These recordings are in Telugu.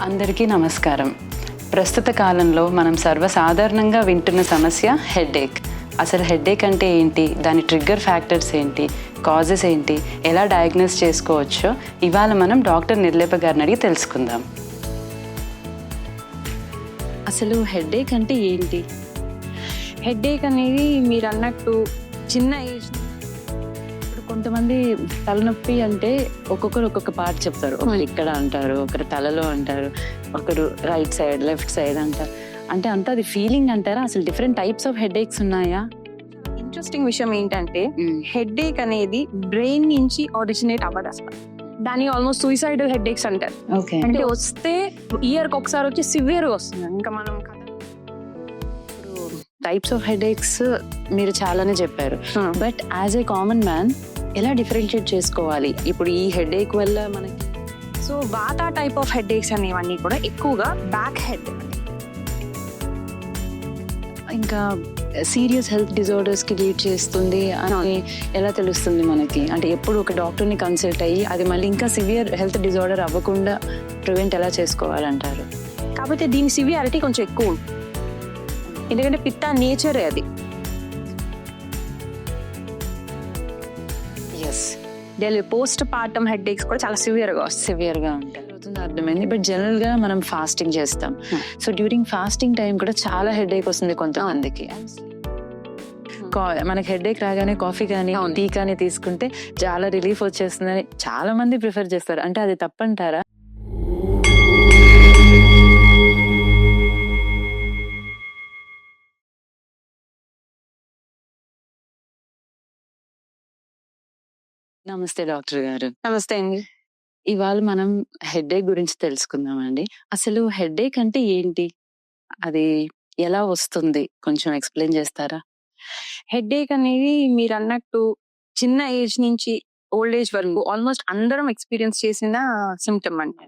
అందరికీ నమస్కారం. ప్రస్తుత కాలంలో మనం సర్వసాధారణంగా వింటున్న సమస్య హెడేక్. అసలు హెడేక్ అంటే ఏంటి, దాని ట్రిగ్గర్ ఫ్యాక్టర్స్ ఏంటి, కాజెస్ ఏంటి, ఎలా డయాగ్నోస్ చేసుకోవచ్చో ఇవాళ మనం డాక్టర్ నిర్లేప గారిని అడిగి తెలుసుకుందాం. అసలు హెడేక్ అంటే ఏంటి? హెడేక్ అనేది మీరు అన్నట్టు చిన్న ఏజ్. ఇప్పుడు కొంతమంది తలనొప్పి అంటే ఒక్కొక్కరు ఒక్కొక్క పార్ట్ చెప్తారు. ఒకరు ఇక్కడ అంటారు, ఒకరు తలలో అంటారు, ఒకరు రైట్ సైడ్, లెఫ్ట్ సైడ్ అంటారు. అంటే అంతా అది ఫీలింగ్ అంటారా? అసలు డిఫరెంట్ టైప్స్ ఆఫ్ హెడేక్స్ ఉన్నాయా? ఇంట్రెస్టింగ్ విషయం ఏంటంటే హెడేక్ అనేది బ్రెయిన్ నుంచి ఒరిజినేట్ అవ్వదు అసలు. దాన్ని ఆల్మోస్ట్ సూసైడల్ హెడేక్స్ అంటారు. ఓకే. అంటే వస్తే ఇయర్కి ఒకసారి వచ్చి సివియర్ వస్తుంది. ఇంకా మనం టైప్స్ ఆఫ్ హెడేక్స్ మీరు చాలానే చెప్పారు. But as a common man ఎలా డిఫరెన్షియేట్ చేసుకోవాలి? ఇప్పుడు ఈ హెడేక్ వల్ల మనకి సో వాతా టైప్ ఆఫ్ హెడేక్స్ అనేవన్నీ కూడా ఎక్కువగా బ్యాక్ హెడ్, ఇంకా సీరియస్ హెల్త్ డిజార్డర్స్ కి లీడ్ చేస్తుంది అని ఎలా తెలుస్తుంది మనకి? అంటే ఎప్పుడు ఒక డాక్టర్ని కన్సల్ట్ అయ్యి అది మళ్ళీ ఇంకా సివియర్ హెల్త్ డిజార్డర్ అవ్వకుండా ప్రివెంట్ ఎలా చేసుకోవాలంటారు? కాకపోతే దీని సివియారిటీ కొంచెం ఎక్కువ ఉంటుంది. ఎందుకంటే పిత్త నేచరే అది. పోస్ట్ పార్టమ్ హెడేక్స్ కూడా చాలా సివియర్గా ఉంటాయి. అర్థమైంది. బట్ జనరల్ గా మనం ఫాస్టింగ్ చేస్తాం. సో డ్యూరింగ్ ఫాస్టింగ్ టైం కూడా చాలా హెడేక్ వస్తుంది కొంతమందికి. మనకి హెడేక్ రాగానే కాఫీ కానీ టీ కానీ తీసుకుంటే చాలా రిలీఫ్ వచ్చేస్తుందని చాలా మంది ప్రిఫర్ చేస్తారు. అంటే అది తప్పంటారా? నమస్తే డాక్టర్ గారు. నమస్తే అండి. ఇవాళ మనం హెడేక్ గురించి తెలుసుకుందామండి. అసలు హెడేక్ అంటే ఏంటి, అది ఎలా వస్తుంది, కొంచెం ఎక్స్ప్లెయిన్ చేస్తారా? హెడేక్ అనేది మీరు అన్నట్టు చిన్న ఏజ్ నుంచి ఓల్డ్ ఏజ్ వరకు ఆల్మోస్ట్ అందరం ఎక్స్పీరియన్స్ చేసిన సిమ్టమ్ అంటే.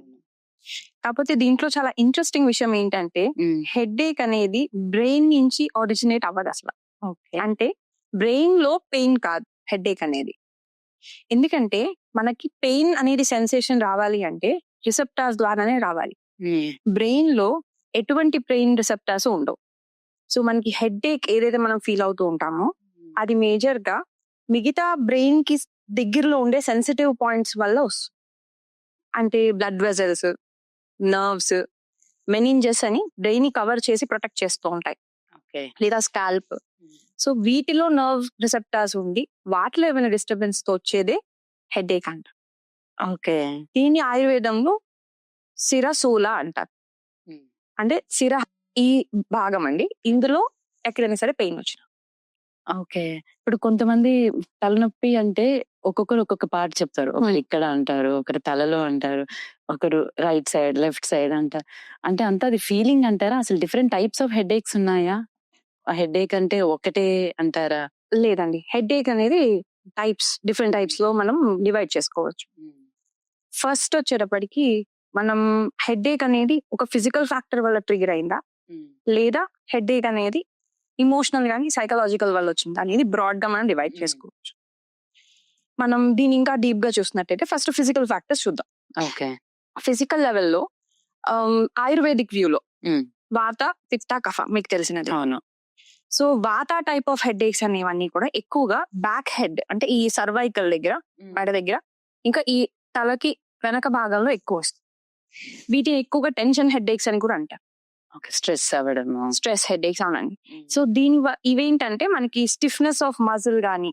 కాకపోతే దీంట్లో చాలా ఇంట్రెస్టింగ్ విషయం ఏంటంటే హెడేక్ అనేది బ్రెయిన్ నుంచి ఒరిజినేట్ అవ్వదు అసలు. అంటే బ్రెయిన్ లో పెయిన్ కాదు హెడేక్ అనేది. ఎందుకంటే మనకి పెయిన్ అనేది సెన్సేషన్ రావాలి అంటే రిసెప్టార్స్ ద్వారానే రావాలి. బ్రెయిన్ లో ఎటువంటి పెయిన్ రిసెప్టార్స్ ఉండవు. సో మనకి హెడేక్ ఏదైతే మనం ఫీల్ అవుతూ ఉంటామో అది మేజర్ గా మిగతా బ్రెయిన్ కి దగ్గరలో ఉండే సెన్సిటివ్ పాయింట్స్ వల్ల వస్తుంది. అంటే బ్లడ్ వెజల్స్, నర్వ్స్, మెనింజెస్ అని బ్రెయిన్ ని కవర్ చేసి ప్రొటెక్ట్ చేస్తూ ఉంటాయి, లేదా స్కాల్ప్. సో వీటిలో నర్వ్ రిసెప్టార్స్ ఉండి వాటిలో ఏమైనా డిస్టర్బెన్స్ తో వచ్చేదే హెడేక్ అంట. ఓకే. దీన్ని ఆయుర్వేదంలో శిరశూల అంటారు. అంటే శిర ఈ భాగం అండి, ఇందులో ఎక్కడైనా సరే పెయిన్ వచ్చిన. ఓకే. ఇప్పుడు కొంతమంది తలనొప్పి అంటే ఒక్కొక్కరు ఒక్కొక్క పార్ట్ చెప్తారు. ఒకరు ఇక్కడ అంటారు, ఒకరు తలలో అంటారు, ఒకరు రైట్ సైడ్, లెఫ్ట్ సైడ్ అంటారు. అంటే అంతా అది ఫీలింగ్ అంటారా? అసలు డిఫరెంట్ టైప్స్ ఆఫ్ హెడేక్స్ ఉన్నాయా? హెడేక్ అంటే ఒకటే అంటారా? లేదండి, హెడేక్ అనేది డిఫరెంట్ టైప్స్ లో మనం డివైడ్ చేసుకోవచ్చు. ఫస్ట్ వచ్చేటప్పటికి మనం హెడేక్ అనేది ఒక ఫిజికల్ ఫ్యాక్టర్ వల్ల ట్రిగర్ అయిందా, లేదా హెడేక్ అనేది ఇమోషనల్ గానీ సైకలాజికల్ వల్ల వచ్చిందా అనేది బ్రాడ్ గా మనం డివైడ్ చేసుకోవచ్చు. మనం దీని ఇంకా డీప్ గా చూసినట్టయితే ఫస్ట్ ఫిజికల్ ఫ్యాక్టర్స్ చూద్దాం. ఓకే. ఫిజికల్ లెవెల్లో ఆయుర్వేదిక్ వ్యూలో వాత, పిత్త, కఫ మీకు తెలిసినది. అవును. సో వాతా టైప్ ఆఫ్ హెడేక్స్ అనేవన్నీ కూడా ఎక్కువగా బ్యాక్ హెడ్, అంటే ఈ సర్వైకల్ దగ్గర, మెడ దగ్గర, ఇంకా ఈ తలకి వెనక భాగంలో ఎక్కువ వస్తుంది. వీటిని ఎక్కువగా టెన్షన్ హెడేక్స్ అని కూడా అంటారు. స్ట్రెస్ హెడేక్స్ అవునండి. సో ఇవేంటంటే మనకి స్టిఫ్నెస్ ఆఫ్ మజిల్ గానీ,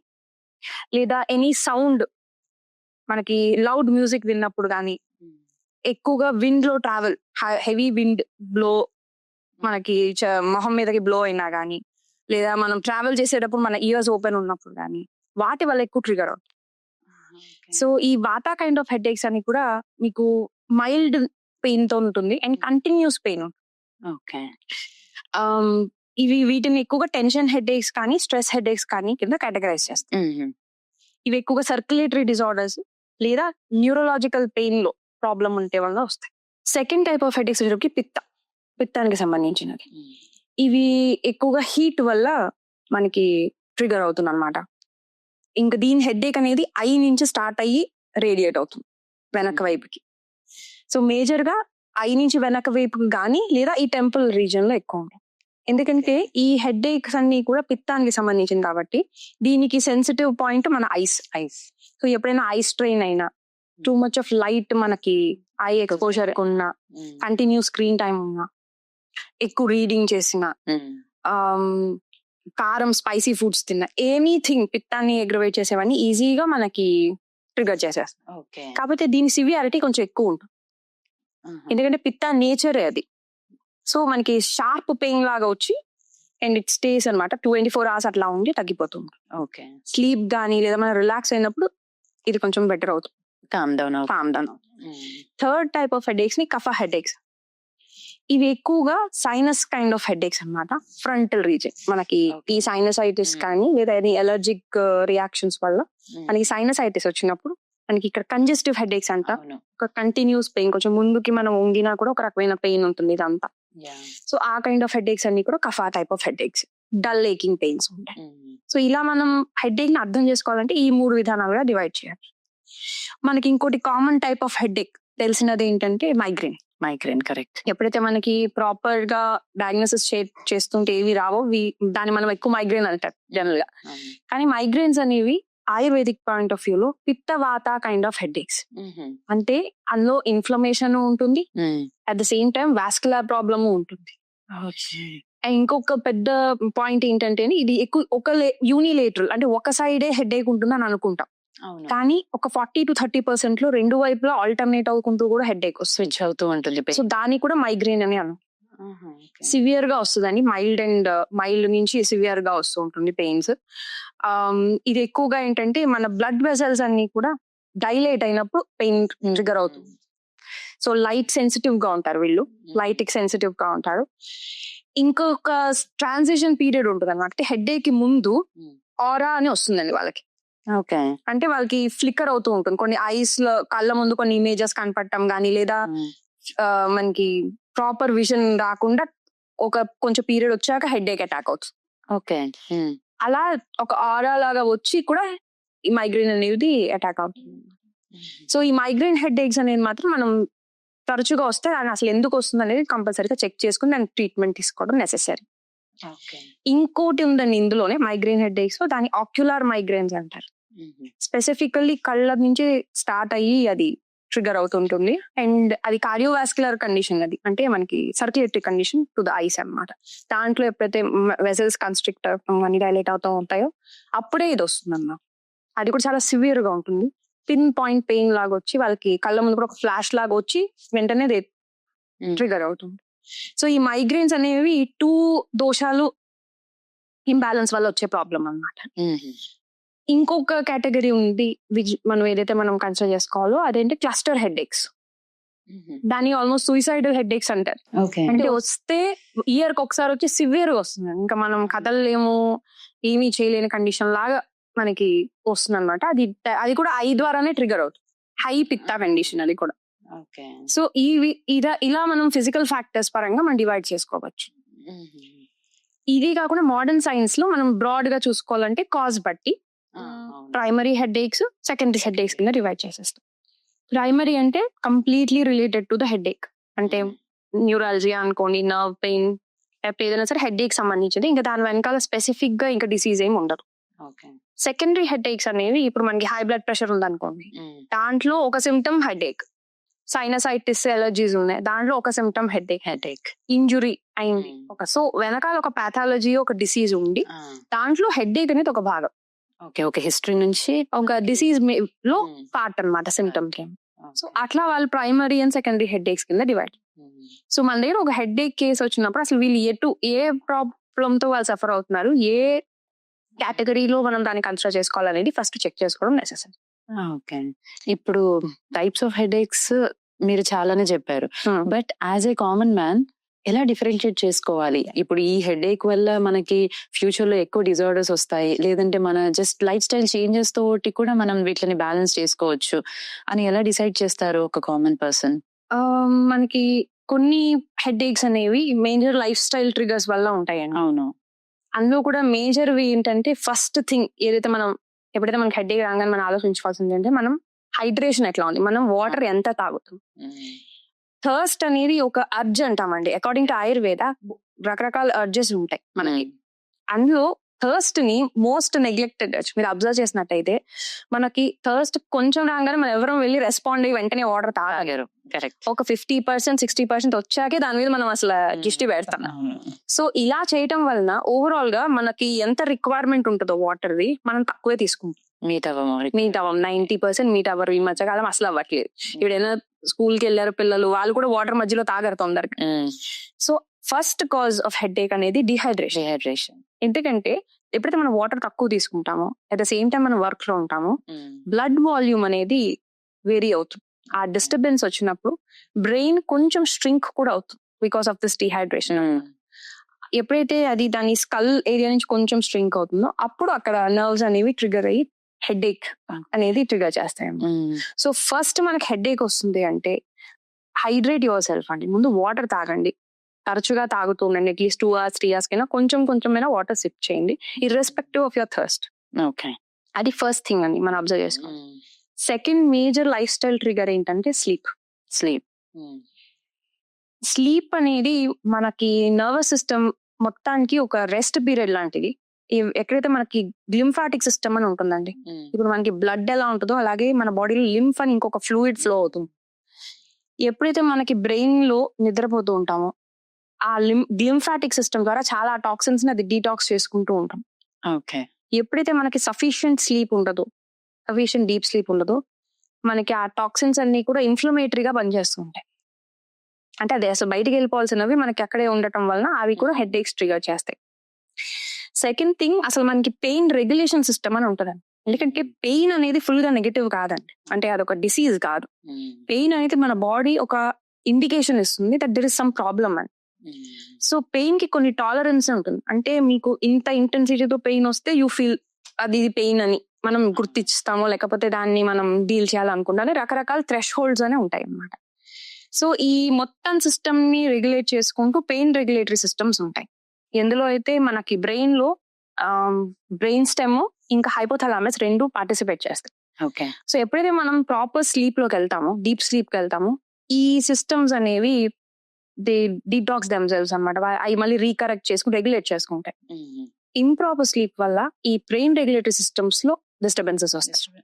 లేదా ఎనీ సౌండ్, మనకి లౌడ్ మ్యూజిక్ విన్నప్పుడు గానీ, ఎక్కువగా విండ్ లో ట్రావెల్, హెవీ విండ్ బ్లో మనకి మొహం మీదకి బ్లో అయినా గానీ, లేదా మనం ట్రావెల్ చేసేటప్పుడు మన ఇయర్స్ ఓపెన్ ఉన్నప్పుడు కానీ, వాటి వల్ల ఎక్కువ ట్రిగర్ అవుతుంది. సో ఈ వాతా కైండ్ ఆఫ్ హెడేక్స్ అని కూడా మీకు మైల్డ్ పెయిన్ తో ఉంటుంది అండ్ కంటిన్యూస్ పెయిన్ ఉంటుంది. ఓకే. వీటిని ఎక్కువగా టెన్షన్ హెడేక్స్ కానీ స్ట్రెస్ హెడేక్స్ కానీ కింద కేటగరైజ్ చేస్తాం. ఇవి ఎక్కువగా సర్క్యులేటరీ డిజార్డర్స్ లేదా న్యూరలాజికల్ పెయిన్ లో ప్రాబ్లం ఉంటే వల్ల వస్తాయి. సెకండ్ టైప్ ఆఫ్ హెడేక్స్ వచ్చేటప్పటికి పిత్తానికి సంబంధించినది. ఇవి ఎక్కువగా హీట్ వల్ల మనకి ట్రిగర్ అవుతుంది అనమాట. ఇంకా దీని హెడేక్ అనేది ఐ నుంచి స్టార్ట్ అయ్యి రేడియేట్ అవుతుంది వెనక వైపుకి. సో మేజర్ గా ఐ నుంచి వెనక వైపుకు కానీ లేదా ఈ టెంపుల్ రీజన్ లో ఎక్కువ ఉంటాయి. ఎందుకంటే ఈ హెడ్ ఏక్స్ అన్ని కూడా పిత్తానికి సంబంధించింది కాబట్టి దీనికి సెన్సిటివ్ పాయింట్ మన ఐస్. సో ఎప్పుడైనా ఐ స్ట్రెయిన్ అయినా, టూ మచ్ ఆఫ్ లైట్ మనకి ఐ ఎక్స్పోజర్ ఉన్నా, కంటిన్యూ స్క్రీన్ టైం ఉన్నా, ఎక్కువ రీడింగ్ చేసిన, కారం స్పైసీ ఫుడ్స్ తిన్నా, ఎనీథింగ్ పిత్తాన్ని అగ్రవేట్ చేసేవన్నీ ఈజీగా మనకి ట్రిగర్ చేసేస్తాం. కాకపోతే దీని సివియారిటీ కొంచెం ఎక్కువ ఉంటుంది, ఎందుకంటే పిత్త నేచరే అది. సో మనకి షార్ప్ పెయిన్ లాగా వచ్చి అండ్ ఇట్ స్టేస్ అనమాట 24 hours అట్లా ఉండి తగ్గిపోతుంది. స్లీప్ గానీ లేదా మనం రిలాక్స్ అయినప్పుడు ఇది కొంచెం బెటర్ అవుతుంది, కామ్ డౌన్ అవుతుంది. Third type of headaches ని కఫ హెడ్ ఏక్స్. ఇవి ఎక్కువగా sinus kind of headaches అనమాట. ఫ్రంటల్ రీజన్ మనకి ఈ సైనసైటిస్ కానీ లేదా ఎలర్జిక్ రియాక్షన్స్ వల్ల మనకి సైనసైటిస్ వచ్చినప్పుడు మనకి ఇక్కడ కంజెస్టివ్ హెడ్ ఏక్స్ అంట, ఒక కంటిన్యూస్ పెయిన్, కొంచెం ముందుకి మనం వంగినా కూడా ఒక రకమైన పెయిన్ ఉంటుంది ఇదంతా. సో ఆ కైండ్ ఆఫ్ హెడ్ ఏక్స్ అన్ని కూడా కఫా type of headaches, dull aching pains ఉంటాయి. సో ఇలా మనం హెడ్ ఏక్ ని అర్థం చేసుకోవాలంటే ఈ 3 విధానాలుగా డివైడ్ చేయాలి. మనకి ఇంకోటి కామన్ టైప్ ఆఫ్ హెడ్ ఏక్ తెలిసినది ఏంటంటే మైగ్రేన్. కరెక్ట్. ఎప్పుడైతే మనకి ప్రాపర్ గా డయాగ్నోసిస్ చేస్తుంటే ఏవి రావో దాన్ని మనం ఎక్కువ మైగ్రేన్ అంటారు జనరల్ గా. కానీ మైగ్రేన్స్ అనేవి ఆయుర్వేదిక్ పాయింట్ ఆఫ్ వ్యూలో పిత్తవాత కైండ్ ఆఫ్ హెడ్ ఏక్స్. అంటే అందులో ఇన్ఫ్లమేషన్ ఉంటుంది, at the same time vascular problem ఉంటుంది. ఇంకొక పెద్ద పాయింట్ ఏంటంటే ఇది ఎక్కువ ఒక యూనిలేటరల్, అంటే ఒక సైడే హెడ్ ఏక్ ఉంటుంది అని అనుకుంటాం. కానీ ఒక 40 to 30% లో రెండు వైపులా ఆల్టర్నేట్ అవుకుంటూ కూడా హెడ్ ఏక్ స్విచ్ అవుతూ ఉంటుంది. సో దాన్ని కూడా మైగ్రేన్ అని అను. సివియర్ గా వస్తుందని, మైల్డ్ నుంచి సివియర్ గా వస్తూ ఉంటుంది పెయిన్స్. ఇది ఎక్కువగా ఏంటంటే మన బ్లడ్ వెసల్స్ అన్ని కూడా డైలేట్ అయినప్పుడు పెయిన్ ట్రిగర్ అవుతుంది. సో లైట్ సెన్సిటివ్ గా ఉంటారు వీళ్ళు, లైట్ కి సెన్సిటివ్ గా ఉంటారు. ఇంకొక ట్రాన్సిషన్ పీరియడ్ ఉంటుంది అన్నమాట. హెడ్ ఏక్ కి ముందు ఆరా అని వస్తుందండి వాళ్ళకి. అంటే వాళ్ళకి ఫ్లిక్కర్ అవుతూ ఉంటుంది, కొన్ని ఐస్ లో కళ్ళ ముందు కొన్ని ఇమేజెస్ కనపడటం గానీ, లేదా మనకి ప్రాపర్ విజన్ రాకుండా ఒక కొంచెం పీరియడ్ వచ్చాక హెడ్ ఏక్ అటాక్ అవుతుంది. అలా ఒక ఆరా లాగా వచ్చి కూడా ఈ మైగ్రేన్ అనేది అటాక్ అవుతుంది. సో ఈ మైగ్రేన్ హెడ్ ఏక్స్ అనేది మాత్రం మనం తరచుగా వస్తే దాన్ని అసలు ఎందుకు వస్తుంది అనేది కంపల్సరీగా చెక్ చేసుకుని దానికి ట్రీట్మెంట్ తీసుకోవడం నెసెసరీ. ఇంకోటి ఉందండి ఇందులోనే మైగ్రేన్ హెడ్ ఏక్స్, దాని ఆక్యులర్ మైగ్రేన్స్ అంటారు. స్పెసిఫికల్లీ కళ్ళ నుంచి స్టార్ట్ అయ్యి అది ట్రిగర్ అవుతుంటుంది. అండ్ అది కార్డియోవాస్కులర్ కండిషన్, అది అంటే మనకి circulatory condition to the ice అన్నమాట. దాంట్లో ఎప్పుడైతే వెసల్స్ కన్స్ట్రిక్ట్ అన్ని డైలేట్ అవుతూ ఉంటాయో అప్పుడే ఇది వస్తుంది అన్న. అది కూడా చాలా సివియర్ గా ఉంటుంది, పిన్ పాయింట్ పెయిన్ లాగా వచ్చి వాళ్ళకి కళ్ళ ముందు కూడా ఒక ఫ్లాష్ లాగా వచ్చి వెంటనే ట్రిగర్ అవుతుంది. సో ఈ మైగ్రేన్స్ అనేవి 2 దోషాలు ఇంబ్యాలెన్స్ వల్ల వచ్చే ప్రాబ్లం అన్నమాట. ఇంకొక కేటగిరీ ఉంది మనం ఏదైతే మనం కన్సిడర్ చేసుకోవాలో అదేంటి క్లస్టర్ హెడ్ ఏక్స్. దాన్ని ఆల్మోస్ట్ సూసైడల్ హెడ్ ఏక్స్ అంటారు. అంటే వస్తే ఇయర్ కి ఒకసారి వచ్చి సివియర్ గా వస్తుంది, ఇంకా మనం కదలలేము, ఏమీ చేయలేని కండిషన్ లాగా మనకి వస్తుంది అనమాట. అది కూడా ఐ ద్వారానే ట్రిగర్ అవుతుంది, హై పిత్తా కండిషన్ అది కూడా. సో ఇలా మనం ఫిజికల్ ఫ్యాక్టర్స్ పరంగా మనం డివైడ్ చేసుకోవచ్చు. ఇది కాకుండా మోడర్న్ సైన్స్ లో మనం బ్రాడ్ గా చూసుకోవాలంటే కాజ్ బట్టి primary headaches, secondary headaches కింద డివైడ్ చేసేస్తాం. ప్రైమరీ అంటే completely related to the headache, అంటే న్యూరాలజియా అనుకోండి, నర్వ్ పెయిన్, ఏదైనా సరే హెడ్ ఏక్ సంబంధించింది, ఇంకా దాని వెనకాల స్పెసిఫిక్ గా ఇంకా డిసీజ్ ఏమి ఉండదు. సెకండరీ హెడ్ ఏక్స్ అనేవి ఇప్పుడు మనకి హై బ్లడ్ ప్రెషర్ ఉందనుకోండి, దాంట్లో ఒక సిమ్టమ్ హెడ్ ఏక్. సైనసైటిస్, ఎలర్జీస్ ఉన్నాయి, దాంట్లో ఒక సిమ్టమ్ హెడ్ ఏక్. ఇంజురీ అయింది సో వెనకాల ఒక పాథాలజీ, ఒక డిసీజ్ ఉండి దాంట్లో హెడ్ ఏక్ అనేది ఒక భాగం. ఒక హిస్టరీ నుంచి ఒక డిసీజ్ లో పార్ట్ అన్నమాట సిమ్టమ్ కి. సో అట్లా వాళ్ళు primary and secondary headaches కింద డివైడ్. సో మన దగ్గర ఒక హెడ్ ఏక్ కేసు వచ్చినప్పుడు అసలు వీళ్ళు ఏ ప్రాబ్లమ్ తో వాళ్ళు సఫర్ అవుతున్నారు, ఏ కేటగిరీలో మనం దాన్ని కన్సిడర్ చేసుకోవాలనేది ఫస్ట్ చెక్ చేసుకోవడం నెసెసరీ. ఇప్పుడు టైప్స్ ఆఫ్ హెడ్ ఏక్స్ మీరు చాలానే చెప్పారు, but as a common man ఎలా డిఫరెన్షియేట్ చేసుకోవాలి? ఇప్పుడు ఈ హెడ్ ఏక్ వల్ల మనకి ఫ్యూచర్ లో ఎక్కువ డిజార్డర్స్ వస్తాయి, లేదంటే మన జస్ట్ లైఫ్ స్టైల్ చేంజెస్ తోటి కూడా మనం వీటిని బ్యాలెన్స్ చేసుకోవచ్చు అని ఎలా డిసైడ్ చేస్తారు ఒక కామన్ పర్సన్? మనకి కొన్ని హెడ్ ఏక్స్ అనేవి మేజర్ లైఫ్ స్టైల్ ట్రిగర్స్ వల్ల ఉంటాయండి. అవును, అందులో కూడా మేజర్ ఏంటంటే ఫస్ట్ థింగ్ ఏదైతే మనం ఎప్పుడైతే మనకి హెడ్ ఏక్ రాగానే మనం ఆలోచించుకోవాల్సింది అంటే మనం హైడ్రేషన్ ఎట్లా ఉంది, మనం వాటర్ ఎంత తాగుతాం. థర్స్ట్ అనేది ఒక అర్జ్ అంటామండి. అకార్డింగ్ టు ఆయుర్వేద రకరకాల అర్జెస్ ఉంటాయి మనకి. అందులో థర్స్ట్ ని మోస్ట్ నెగ్లెక్టెడ్ మీరు అబ్జర్వ్ చేసినట్టయితే మనకి థర్స్ట్ కొంచెం రాగానే మనం ఎవరం వెళ్ళి రెస్పాండ్ అయ్యి వెంటనే వాటర్ తాగారు. కరెక్ట్. ఒక 50% 60% వచ్చాకే దాని మీద మనం అసలు దిష్టి పెడతాం. సో ఇలా చేయటం వలన ఓవరాల్ గా మనకి ఎంత రిక్వైర్మెంట్ ఉంటుందో వాటర్ ది మనం తక్కువే తీసుకుంటాం. మీట్ అవ్వం 90% మీట్ అవ్వరు. ఈ మధ్యకాలం అసలు అవ్వట్లేదు. ఇప్పుడైనా స్కూల్ కి వెళ్ళారు పిల్లలు, వాళ్ళు కూడా వాటర్ మధ్యలో తాగరు తొందరగా. So first cause of headache అనేది డిహైడ్రేషన్. ఎందుకంటే ఎప్పుడైతే మనం వాటర్ తక్కువ తీసుకుంటామో అట్ ద సేమ్ టైం మనం వర్క్ లో ఉంటామో బ్లడ్ వాల్యూమ్ అనేది వేరీ అవుతుంది. ఆ డిస్టర్బెన్స్ వచ్చినప్పుడు బ్రెయిన్ కొంచెం స్ట్రింక్ కూడా అవుతుంది బికాస్ ఆఫ్ దిస్ డిహైడ్రేషన్. ఎప్పుడైతే అది దాని స్కల్ ఏరియా నుంచి కొంచెం స్ట్రింక్ అవుతుందో అప్పుడు అక్కడ నర్వ్స్ అనేవి ట్రిగర్ అయ్యి హెడ్ ఏక్ అనేది ట్రిగర్ చేస్తాయి. సో ఫస్ట్ మనకి హెడ్ ఏక్ వస్తుంది అంటే హైడ్రేట్ యువర్ సెల్ఫ్ అండి. ముందు వాటర్ తాగండి, తరచుగా తాగుతూ ఉండండి. అట్లీస్ట్ 2 hours 3 hours కైనా కొంచెమైనా వాటర్ సిప్ చేయండి, irrespective of your thirst. Okay, అది ఫస్ట్ థింగ్ అండి మనం అబ్జర్వ్ చేసుకోవాలి. Second major life style trigger ఏంటంటే స్లీప్ అనేది మనకి నర్వస్ సిస్టమ్ మొత్తానికి ఒక రెస్ట్ పీరియడ్ లాంటిది. ఎక్కడైతే మనకి లింఫాటిక్ సిస్టమ్ అని ఉంటుందండి, ఇప్పుడు మనకి బ్లడ్ ఎలా ఉంటుందో అలాగే మన బాడీలో లింఫ్ అని ఇంకొక ఫ్లూయిడ్ ఫ్లో అవుతుంది. ఎప్పుడైతే మనకి బ్రెయిన్ లో నిద్రపోతూ ఉంటామో ఆ లింఫాటిక్ సిస్టమ్ ద్వారా చాలా టాక్సిన్స్ ని అది డీటాక్స్ చేసుకుంటూ ఉంటాం. ఓకే. ఎప్పుడైతే మనకి సఫిషియంట్ డీప్ స్లీప్ ఉండదో మనకి ఆ టాక్సిన్స్ అన్ని కూడా ఇన్ఫ్లమేటరీగా పనిచేస్తూ ఉంటాయి. అంటే అది అసలు బయటికి వెళ్ళిపోవాల్సినవి మనకి అక్కడే ఉండటం వలన అవి కూడా హెడ్ ఏక్స్ ట్రిగర్ చేస్తాయి. సెకండ్ థింగ్, అసలు మనకి పెయిన్ రెగ్యులేషన్ సిస్టమ్ అని ఉంటుందండి. ఎందుకంటే పెయిన్ అనేది ఫుల్ గా నెగటివ్ కాదండి, అంటే అదొక డిసీజ్ కాదు. పెయిన్ అనేది మన బాడీ ఒక ఇండికేషన్ ఇస్తుంది that there is some problem అని. సో పెయిన్ కి కొన్ని టాలరెన్స్ ఉంటుంది. అంటే మీకు ఇంత ఇంటెన్సిటీతో పెయిన్ వస్తే యూ ఫీల్ అది పెయిన్ అని మనం గుర్తిస్తామో, లేకపోతే దాన్ని మనం డీల్ చేయాలనుకుంటానే రకరకాల థ్రెష్ హోల్డ్స్ అనే ఉంటాయి అన్నమాట. సో ఈ మొత్తం సిస్టమ్ ని రెగ్యులేట్ చేసుకుంటూ పెయిన్ రెగ్యులేటరీ సిస్టమ్స్ ఉంటాయి. ఎందులో అయితే మనకి బ్రెయిన్ లో బ్రెయిన్ స్టెమ్ ఇంకా హైపోథాలమస్ రెండు పార్టిసిపేట్ చేస్తాయి. ఓకే. సో ఎప్పుడైతే మనం ప్రాపర్ స్లీప్ లోకి వెళ్తామో, డీప్ స్లీప్ కి వెళ్తామో, ఈ సిస్టమ్స్ అనేవి దే డిటాక్స్ దెమ్సెల్వ్స్ అన్నమాట. అవి మళ్ళీ రీకరెక్ట్ చేసుకుని రెగ్యులేట్ చేసుకుంటాయి. ఇంప్రాపర్ స్లీప్ వల్ల ఈ బ్రెయిన్ రెగ్యులేటరీ సిస్టమ్స్ లో డిస్టర్బెన్సెస్ వస్తాయి.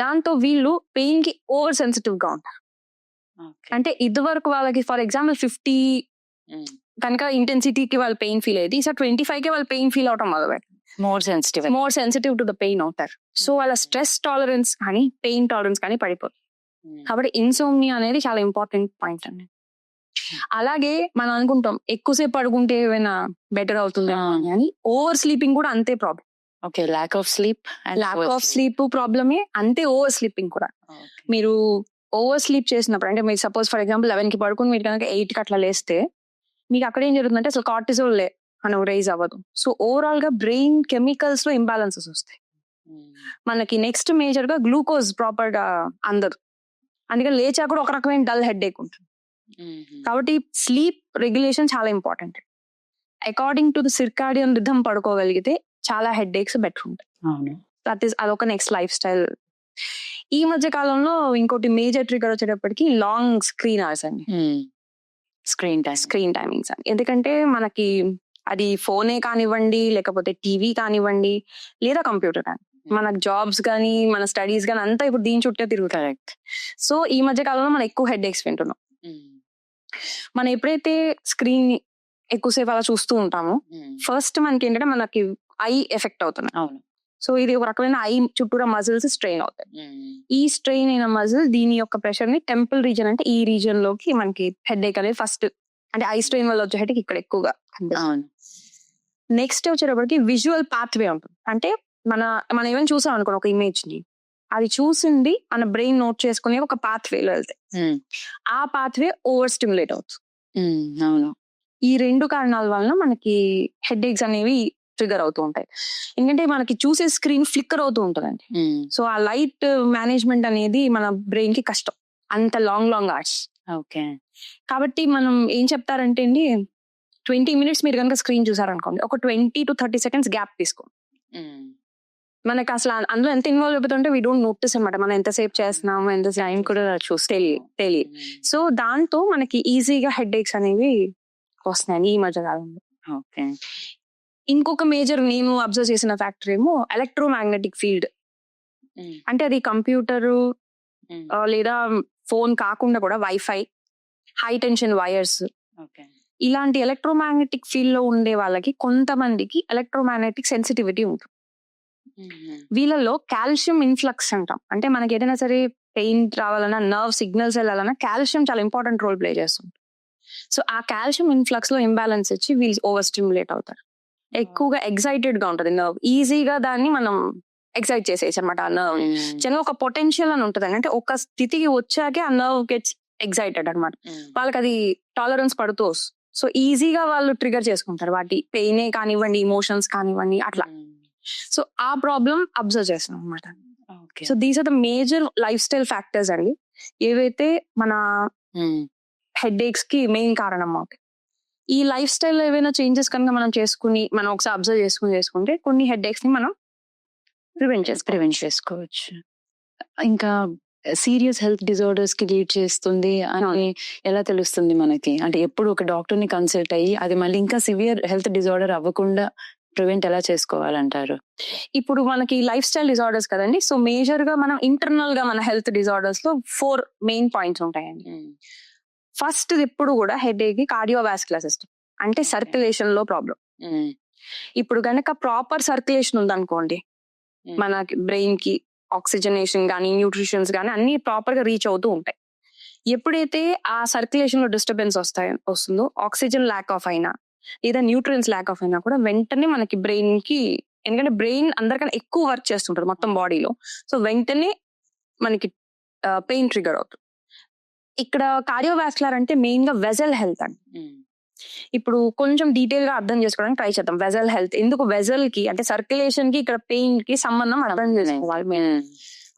దాంతో వీళ్ళు పెయిన్ కి ఓవర్ సెన్సిటివ్ గా ఉంటారు. అంటే ఇదివరకు వాళ్ళకి ఫర్ ఎగ్జాంపుల్ 50 కనుక ఇంటెన్సిటీకి వాళ్ళు పెయిన్ ఫీల్ అయ్యేది, ఈసారి 25 కి వాళ్ళు పెయిన్ ఫీల్ అవటం మొదలుపెట్టారు. More sensitive to the pain అవుతారు. సో వాళ్ళ స్ట్రెస్ టాలరెన్స్ కానీ పెయిన్ టాలరెన్స్ కానీ పడిపోతుంది. కాబట్టి ఇన్సోమ్నియా అనేది చాలా ఇంపార్టెంట్ పాయింట్ అండి. అలాగే మనం అనుకుంటాం ఎక్కువసేపు పడుకుంటే ఏమైనా బెటర్ అవుతుంది అని, ఓవర్ స్లీపింగ్ కూడా అంతే problem. Okay, lack of sleep ప్రాబ్లమే, అంతే ఓవర్ స్లీపింగ్ కూడా. మీరు ఓవర్ స్లీప్ చేసినప్పుడు, అంటే మీరు సపోజ్ ఫర్ ఎగ్జాంపుల్ 11 కి పడుకుని మీరు కనుక 8 కి అట్లా లేస్తే మీకు అక్కడ ఏం జరుగుతుందంటే అసలు కార్టిజోల్ మనం రైజ్ అవ్వదు. సో ఓవరాల్ గా బ్రెయిన్ కెమికల్స్ లో ఇంబాలెన్సెస్ వస్తాయి. మనకి నెక్స్ట్ మేజర్ గా గ్లూకోజ్ ప్రాపర్ గా అందదు, అందుకని లేచా కూడా ఒక రకమైన డల్ హెడ్ ఏక్ ఉంటుంది. కాబట్టి స్లీప్ రెగ్యులేషన్ చాలా important. According to the circadian rhythm పడుకోగలిగితే చాలా హెడ్ ఏక్స్ బెటర్ ఉంటాయి. అదొక నెక్స్ట్ లైఫ్ స్టైల్. ఈ మధ్య కాలంలో ఇంకోటి మేజర్ ట్రిగర్ వచ్చేటప్పటికి లాంగ్ స్క్రీన్ అవర్స్ అండి, స్క్రీన్ టైమింగ్స్ అని. ఎందుకంటే మనకి అది ఫోనే కానివ్వండి, లేకపోతే టీవీ కానివ్వండి, లేదా కంప్యూటర్ కానీ, మన జాబ్స్ కానీ మన స్టడీస్ కానీ అంతా ఇప్పుడు దీని చుట్టే తిరుగుతాయి. కరెక్ట్. సో ఈ మధ్య కాలంలో మనం ఎక్కువ హెడ్ ఏక్స్ వింటున్నాం. మనం ఎప్పుడైతే స్క్రీన్ ఎక్కువసేపు అలా చూస్తూ ఉంటామో ఫస్ట్ మనకి ఏంటంటే మనకి ఐ ఎఫెక్ట్ అవుతుంది. అవును. సో ఇది ఒక రకమైన ఐ చుట్టూరా మజిల్స్ స్ట్రెయిన్ అవుతాయి. ఈ స్ట్రెయిన్ అయిన మజిల్ దీని యొక్క ప్రెషర్ ని టెంపుల్ రీజన్, అంటే ఈ రీజన్ లోకి మనకి హెడ్ ఏక్ అనేది ఫస్ట్, అంటే ఐ స్ట్రెయిన్ వల్ల వచ్చే హెడ్ ఏక్ ఇక్కడ ఎక్కువగా. నెక్స్ట్ వచ్చేటప్పటికి విజువల్ పాత్వే ఉంటుంది. అంటే మనం ఏమైనా చూసాం అనుకోండి ఒక ఇమేజ్ ని, అది చూసింది మన బ్రెయిన్ నోట్ చేసుకునే ఒక పాత్వేలో వెళ్తాయి. ఆ పాత్వే ఓవర్ స్టిమ్యులేట్ అవుతుంది. అవును. ఈ రెండు కారణాల వలన మనకి హెడ్ ఏక్స్ అనేవి ట్రిగర్ అవుతూ ఉంటాయి. ఎందుకంటే మనకి చూసే స్క్రీన్ ఫ్లిక్కర్ అవుతూ ఉంటుందండి. సో ఆ లైట్ మేనేజ్మెంట్ అనేది మన బ్రెయిన్ కి కష్టం, అంత లాంగ్ అవర్స్. ఓకే. కాబట్టి మనం ఏం చెప్తారంటే అండి, 20 minutes మీరు కనుక స్క్రీన్ చూసారనుకోండి, ఒక 20 to 30 seconds గ్యాప్ తీసుకోండి. మనకి అసలు అందులో ఎంత ఇన్వాల్వ్ అయిపోతుంటే వీ డోంట్ నోటీస్ అనమాట. మనం ఎంతసేపు చేస్తున్నాము, ఎంతసేపు టైం కూడా చూస్తే తెలియదు. సో దాంతో మనకి ఈజీగా హెడ్ ఏక్స్ అనేవి వస్తున్నాయి ఈ మధ్య కాలంలో. ఓకే. ఇంకొక మేజర్ నేను అబ్జర్వ్ చేసిన ఫ్యాక్టర్ ఏమో ఎలక్ట్రోమాగ్నెటిక్ ఫీల్డ్. అంటే అది కంప్యూటరు లేదా ఫోన్ కాకుండా కూడా wifi, high tension wires, okay. ఇలాంటి ఎలక్ట్రోమాగ్నెటిక్ ఫీల్డ్ లో ఉండే వాళ్ళకి కొంతమందికి ఎలక్ట్రోమాగ్నెటిక్ సెన్సిటివిటీ ఉంటుంది. వీళ్ళలో కాల్షియం ఇన్ఫ్లక్స్ అంటాం. అంటే మనకి ఏదైనా సరే పెయిన్ రావాలన్నా, నర్వ్ సిగ్నల్స్ వెళ్ళాలన్నా కాల్షియం చాలా ఇంపార్టెంట్ రోల్ ప్లే చేస్తుంది. సో ఆ కాల్షియం ఇన్ఫ్లక్స్ లో ఇంబ్యాలెన్స్ వచ్చి వీళ్ళు ఓవర్ స్టిమ్యులేట్ అవుతారు. ఎక్కువగా ఎక్సైటెడ్ గా ఉంటుంది నర్వ్. ఈజీగా దాన్ని మనం ఎక్సైట్ చేసేయచ్చు అనమాట. ఆ నర్వ్ జనరల్ ఒక పొటెన్షియల్ అని ఉంటుంది. అంటే ఒక స్థితికి వచ్చాకే ఆ నర్వ్ గెట్స్ ఎక్సైటెడ్ అనమాట. వాళ్ళకి అది టాలరెన్స్ పడుతూ వస్తుంది. సో ఈజీగా వాళ్ళు ట్రిగర్ చేసుకుంటారు వాటి పెయినే కానివ్వండి, ఇమోషన్స్ కానివ్వండి, అట్లా. సో ఆ ప్రాబ్లం అబ్జర్వ్ చేస్తాం అనమాట. So these are the major lifestyle factors అండి, ఏవైతే మన హెడ్ ఏక్స్ కి మెయిన్ కారణం అవుతాయి. ఈ లైఫ్ స్టైల్ ఏవైనా చేంజెస్ కనుక మనం ఒకసారి అబ్జర్వ్ చేసుకుంటే కొన్ని హెడ్ ఏక్స్ ని మనం ప్రివెంట్ చేసుకోవచ్చు. ఇంకా సీరియస్ హెల్త్ డిజార్డర్స్ కి లీడ్ చేస్తుంది అని ఎలా తెలుస్తుంది మనకి? అంటే ఎప్పుడు ఒక డాక్టర్ ని కన్సల్ట్ అయ్యి అది మళ్ళీ ఇంకా సివియర్ హెల్త్ డిజార్డర్ అవ్వకుండా ప్రివెంట్ ఎలా చేసుకోవాలంటారు? ఇప్పుడు మనకి లైఫ్ స్టైల్ డిజార్డర్స్ కదండి. సో మేజర్ గా మనం ఇంటర్నల్ గా మన హెల్త్ డిజార్డర్స్ లో 4 మెయిన్ పాయింట్స్ ఉంటాయండి. ఫస్ట్ ఎప్పుడు కూడా హెడ్ ఏక్ కి కార్డియోవాస్కులర్ సిస్టమ్, అంటే సర్క్యులేషన్ లో ప్రాబ్లం. ఇప్పుడు గనక ప్రాపర్ సర్క్యులేషన్ ఉందనుకోండి, మనకి బ్రెయిన్ కి ఆక్సిజనేషన్ గానీ, న్యూట్రిషన్స్ గానీ అన్ని ప్రాపర్ గా రీచ్ అవుతూ ఉంటాయి. ఎప్పుడైతే ఆ సర్క్యులేషన్ లో డిస్టర్బెన్స్ వస్తుందో, ఆక్సిజన్ ల్యాక్ ఆఫ్ అయినా లేదా న్యూట్రియన్స్ ల్యాక్ ఆఫ్ అయినా కూడా వెంటనే మనకి బ్రెయిన్ కి, ఎందుకంటే బ్రెయిన్ అందరికన్నా ఎక్కువ వర్క్ చేస్తుంటారు మొత్తం బాడీలో, సో వెంటనే మనకి పెయిన్ ట్రిగర్ అవుతుంది. ఇక్కడ కార్డియోవాస్కులర్ అంటే మెయిన్ గా వెజల్ హెల్త్ అండి. ఇప్పుడు కొంచెం డీటెయిల్ గా అర్థం చేసుకోవడానికి ట్రై చేద్దాం. వెజల్ హెల్త్ ఎందుకు, వెజల్ కి అంటే సర్క్యులేషన్ కి ఇక్కడ పెయిన్ కి సంబంధం అర్థం చేసుకోవాలి.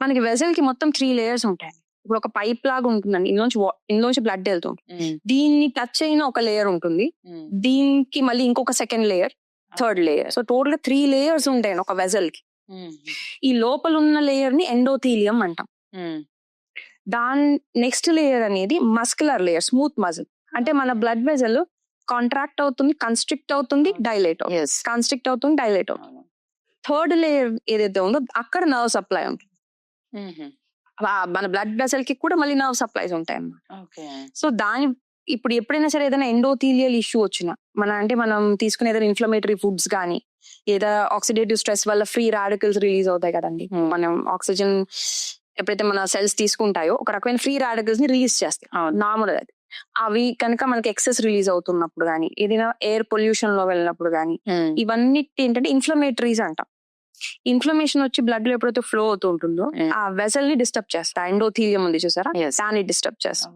మనకి వెజల్ కి మొత్తం 3 లేయర్స్ ఉంటాయి. ఇప్పుడు ఒక పైప్ లాగా ఉంటుందండి, ఇందులోంచి బ్లడ్ వెళ్తుంది. దీన్ని టచ్ అయిన ఒక లేయర్ ఉంటుంది, దీనికి మళ్ళీ ఇంకొక second layer, third layer. So total గా 3 లేయర్స్ ఉంటాయి ఒక వెజల్ కి. ఈ లోపల ఉన్న లేయర్ ని ఎండోథీలియం అంటాం. దాని నెక్స్ట్ లేయర్ అనేది మస్కులర్ లేయర్, స్మూత్ మజిల్. అంటే మన బ్లడ్ వెజల్ కాంట్రాక్ట్ అవుతుంది, కన్స్ట్రిక్ట్ అవుతుంది, డైలేట్ అవుతుంది, కన్స్ట్రిక్ట్ అవుతుంది, డైలేట్ అవుతుంది. థర్డ్ లేయర్ ఏదైతే ఉందో అక్కడ నర్వ్ సప్లై ఉంటుంది. మన బ్లడ్ వెసల్ కి కూడా మళ్ళీ నర్వ్ సప్లైస్ ఉంటాయి అన్నమాట. సో ఇప్పుడు ఎప్పుడైనా సరే ఏదైనా ఎండోథీలియల్ ఇష్యూ వచ్చినా, మనం తీసుకునే ఏదైనా ఇన్ఫ్లమేటరీ ఫుడ్స్ కానీ, లేదా ఆక్సిడేటివ్ స్ట్రెస్ వల్ల ఫ్రీ రాడికల్స్ రిలీజ్ అవుతాయి కదండి. మనం ఆక్సిజన్ ఎప్పుడైతే మన సెల్స్ తీసుకుంటాయో ఒక రకమైన ఫ్రీ రాడికల్స్ ని రిలీజ్ చేస్తాయి నార్మల్ గా. అవి కనుక మనకి ఎక్సెస్ రిలీజ్ అవుతున్నప్పుడు కానీ, ఏదైనా ఎయిర్ పొల్యూషన్ లో వెళ్ళినప్పుడు కానీ, ఇవన్నీ ఏంటంటే ఇన్ఫ్లమేటరీస్ అంటాం. ఇన్ఫ్లమేషన్ వచ్చి బ్లడ్ లో ఎప్పుడైతే ఫ్లో అవుతూ ఉంటుందో ఆ వెసల్ ని డిస్టర్బ్ చేస్తా. ఎండోథీలియం ఉంది చూసారా, దాన్ని డిస్టర్బ్ చేస్తాం.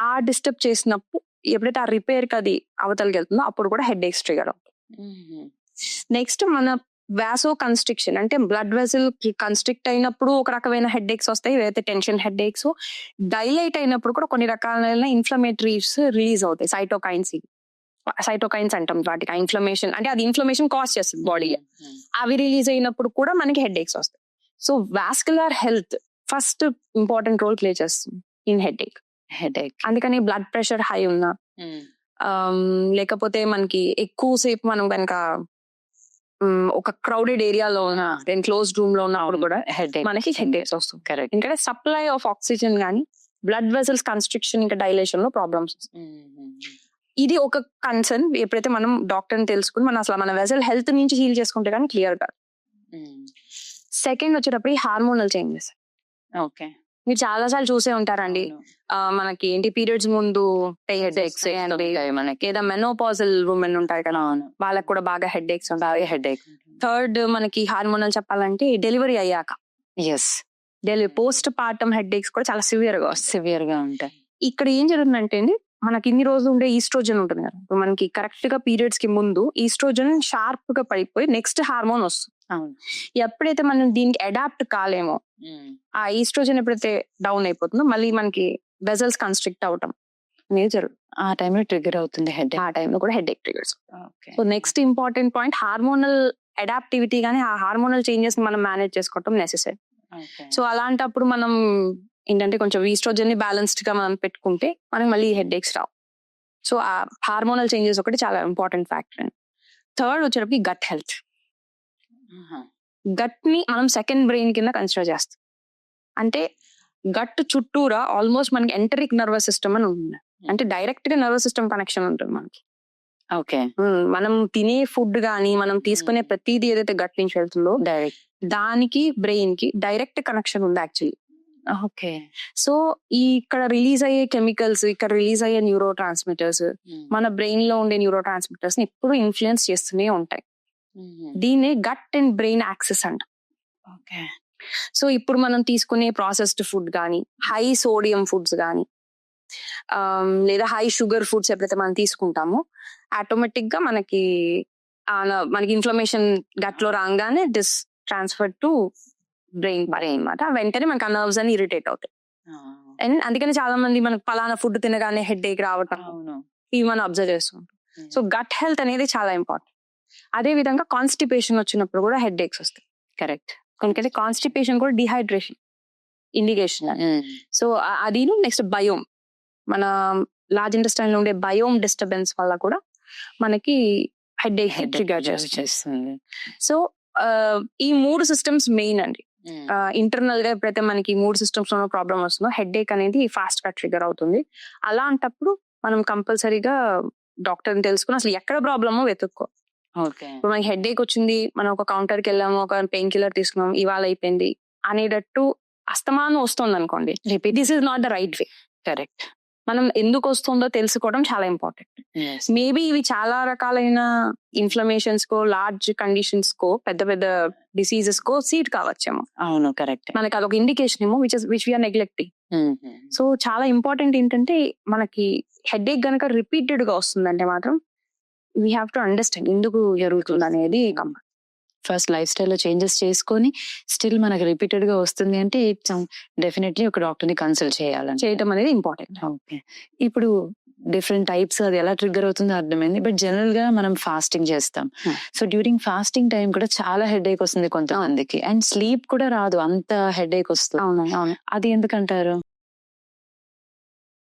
ఆ డిస్టర్బ్ చేసినప్పుడు ఎప్పుడైతే ఆ రిపేర్ కి అది అవతలకి వెళ్తుందో అప్పుడు కూడా హెడ్ ఏక్స్ ట్రిగర్ అవుతుంది. నెక్స్ట్ మన వాసో కన్స్ట్రిక్షన్, అంటే బ్లడ్ వెసల్ కన్స్ట్రిక్ట్ అయినప్పుడు ఒక రకమైన హెడ్ ఏక్స్ వస్తాయి, ఏదైతే టెన్షన్ హెడ్ ఏక్స్. డైలైట్ అయినప్పుడు కూడా కొన్ని రకాలైన ఇన్ఫ్లమేటరీస్ రిలీజ్ అవుతాయి, సైటోకైన్స్ అంటాం వాటికి. ఇన్ఫ్లమేషన్ అంటే అది ఇన్ఫ్లమేషన్ కాజ్ చేస్తుంది బాడీ. అవి రిలీజ్ అయినప్పుడు కూడా మనకి హెడ్ ఏక్స్ వస్తాయి. So vascular health first important role play చేస్తుంది ఇన్ హెడ్ ఏక్. అందుకని బ్లడ్ ప్రెషర్ హై ఉన్నా, లేకపోతే మనకి ఎక్కువసేపు మనం కనుక ఒక క్రౌడెడ్ ఏరియాలో ఉన్న, క్లోజ్ రూమ్ లో ఉన్నప్పుడు కూడా మనకి హెడ్ ఏక్స్ వస్తుంది. కరెక్ట్. ఎందుకంటే సప్లై ఆఫ్ ఆక్సిజన్ గానీ, బ్లడ్ వెసల్స్ కన్స్ట్రిక్షన్ ఇంకా డైలేషన్ లో ప్రాబ్లమ్స్ వస్తాయి. ఇది ఒక కన్సర్న్. ఎప్పుడైతే మనం డాక్టర్ ని తెలుసుకుని మనం అసలు మన వెసల్ హెల్త్ నుంచి హీల్ చేసుకుంటే కానీ క్లియర్ కాదు. సెకండ్ వచ్చేటప్పుడు హార్మోనల్ చేంజెస్. ఓకే, మీరు చాలా సార్లు చూసే ఉంటారండి, మనకి ఏంటి పీరియడ్స్ ముందు హెడ్ ఏక్స్, మనకి ఏదో మెనోపాజల్ ఉమెన్ ఉంటాయి కదా, వాళ్ళకి కూడా బాగా హెడ్ ఏక్స్ ఉంటాయి. థర్డ్ మనకి హార్మోనల్ చెప్పాలంటే డెలివరీ అయ్యాక, పోస్ట్ పార్టమ్ హెడ్ ఏక్స్ కూడా చాలా సివియర్ గా ఉంటాయి. ఇక్కడ ఏం జరుగుతుందంటే అండి, మనకి ఇన్ని రోజులు ఉండే ఈస్ట్రోజన్ ఉంటుంది కదా, మనకి కరెక్ట్ గా పీరియడ్స్ కి ముందు ఈస్ట్రోజన్ షార్ప్ గా పడిపోయి నెక్స్ట్ హార్మోన్ వస్తుంది. ఎప్పుడైతే మనం దీనికి అడాప్ట్ కాలేమో, ఆ ఈస్ట్రోజన్ ఎప్పుడైతే డౌన్ అయిపోతుందో మళ్ళీ మనకి వెజల్స్ కన్స్ట్రిక్ట్ అవటం అనేది జరుగుతుంది. ఆ టైంలో ట్రిగర్ అవుతుంది హెడ్, ఆ టైంలో కూడా headache triggers. So next important point, hormonal adaptivity కానీ ఆ హార్మోనల్ చేంజెస్ మనం మేనేజ్ చేసుకోవటం నెసెసరీ. సో అలాంటప్పుడు మనం ఏంటంటే కొంచెం ఈస్ట్రోజన్ ని బ్యాలెన్స్డ్ గా మనం పెట్టుకుంటే మనకి మళ్ళీ హెడ్ ఏక్స్ రావు. సో ఆ హార్మోనల్ చేంజెస్ ఒకటి చాలా ఇంపార్టెంట్ ఫ్యాక్టర్ అండి. థర్డ్ వచ్చేటప్పటికి గట్ హెల్త్. గట్ ని మనం సెకండ్ బ్రెయిన్ కింద కన్సిడర్ చేస్తాం. అంటే గట్ చుట్టూరా ఆల్మోస్ట్ మనకి ఎంటరిక్ నర్వస్ సిస్టమ్ అని ఉంటుంది. అంటే డైరెక్ట్ గా నర్వస్ సిస్టమ్ కనెక్షన్ ఉంటుంది మనకి. ఓకే. మనం తినే ఫుడ్ గానీ మనం తీసుకునే ప్రతిదీ ఏదైతే గట్ నుంచి వెళ్తుందో డైరెక్ట్ దానికి బ్రెయిన్ కి డైరెక్ట్ కనెక్షన్ ఉంది యాక్చువల్లీ. ఓకే. సో ఈ ఇక్కడ రిలీజ్ అయ్యే కెమికల్స్, ఇక్కడ రిలీజ్ అయ్యే న్యూరో ట్రాన్స్మిటర్స్ మన బ్రెయిన్ లో ఉండే న్యూరో ట్రాన్స్మిటర్స్ ని ఎప్పుడు ఇన్ఫ్లుయెన్స్ చేస్తూనే ఉంటాయి. దీన్ని గట్ అండ్ బ్రెయిన్ యాక్సెస్ అంట. ఓకే. సో ఇప్పుడు మనం తీసుకునే ప్రాసెస్డ్ ఫుడ్ కానీ, హై సోడియం ఫుడ్స్ కానీ, లేదా హై షుగర్ ఫుడ్స్ ఎప్పుడైతే మనం తీసుకుంటామో ఆటోమేటిక్ గా మనకి ఇన్ఫ్లమేషన్ గట్ లో రాగానే డిస్ ట్రాన్స్ఫర్ టు బ్రెయిన్ అన్నమాట. వెంటనే మనకి ఆ నర్వ్స్ అని ఇరిటేట్ అవుతాయి. అండ్ అందుకని చాలా మంది మనకు పలానా ఫుడ్ తినగానే హెడ్ ఏక్ రావటం ఇవి మనం అబ్జర్వ్ చేస్తుంటాం. సో గట్ హెల్త్ అనేది చాలా ఇంపార్టెంట్. అదే విధంగా కాన్స్టిపేషన్ వచ్చినప్పుడు కూడా హెడ్ ఏక్స్ వస్తాయి. కరెక్ట్. ఎందుకంటే కాన్స్టిపేషన్ కూడా డిహైడ్రేషన్ ఇండికేషన్. సో అది నెక్స్ట్ బయోమ్, మన లార్జ్ ఇంటెస్టైన్ లో ఉండే బయోమ్ డిస్టర్బెన్స్ వల్ల కూడా మనకి హెడ్ ఏక్ ట్రిగర్ చేస్తుంది. సో ఈ 3 సిస్టమ్స్ మెయిన్ అండి. ఇంటర్నల్ గా ఎప్పుడైతే మనకి 3 సిస్టమ్స్ లో ప్రాబ్లం వస్తుందో హెడ్ ఏక్ అనేది ఫాస్ట్ గా ట్రిగర్ అవుతుంది. అలాంటప్పుడు మనం కంపల్సరీగా డాక్టర్ తెలుసుకుని అసలు ఎక్కడ ప్రాబ్లమో వెతుక్కో. ఇప్పుడు మనకి హెడ్ ఏక్ వచ్చింది, మనం ఒక కౌంటర్ కి వెళ్ళాము, ఒక పెయిన్ కిల్లర్ తీసుకున్నాం, ఇవాళ అయిపోయింది అనేటట్టు అస్తమానం వస్తుంది అనుకోండి, this is not the right way. Correct. మనం ఎందుకు వస్తుందో తెలుసుకోవడం చాలా ఇంపార్టెంట్. మేబీ ఇవి చాలా రకాలైన ఇన్ఫ్లమేషన్స్ కో, లార్జ్ కండిషన్స్ కో, పెద్ద పెద్ద డిసీజెస్ కో సీట్ కావచ్చేమో. అవును, కరెక్ట్. మనకి అదొక ఇండికేషన్ ఏమో విచ్ వీఆర్ నెగ్లెక్టింగ్. సో చాలా ఇంపార్టెంట్ ఏంటంటే మనకి హెడ్ ఏక్ గనక రిపీటెడ్ గా వస్తుందంటే మాత్రం వీ హ్యావ్ టు అండర్స్టాండ్ ఎందుకు జరుగుతుంది అనేది. ఫస్ట్ లైఫ్ స్టైల్ లో చేంజెస్ చేసుకొని స్టిల్ మనకి రిపీటెడ్ గా వస్తుంది అంటే డెఫినెట్లీ ఒక డాక్టర్ ని కన్సల్ట్ చేయడం అనేది ఇంపార్టెంట్. ఓకే. ఇప్పుడు డిఫరెంట్ టైప్స్ అది ఎలా ట్రిగ్గర్ అవుతుందో అర్థమైంది. బట్ జనరల్ గా మనం ఫాస్టింగ్ చేస్తాం. సో డ్యూరింగ్ ఫాస్టింగ్ టైం కూడా చాలా హెడ్ ఏక్ వస్తుంది కొంతమందికి, అండ్ స్లీప్ కూడా రాదు, అంత హెడ్ ఏక్ వస్తుంది. అవును. అది ఎందుకంటారు?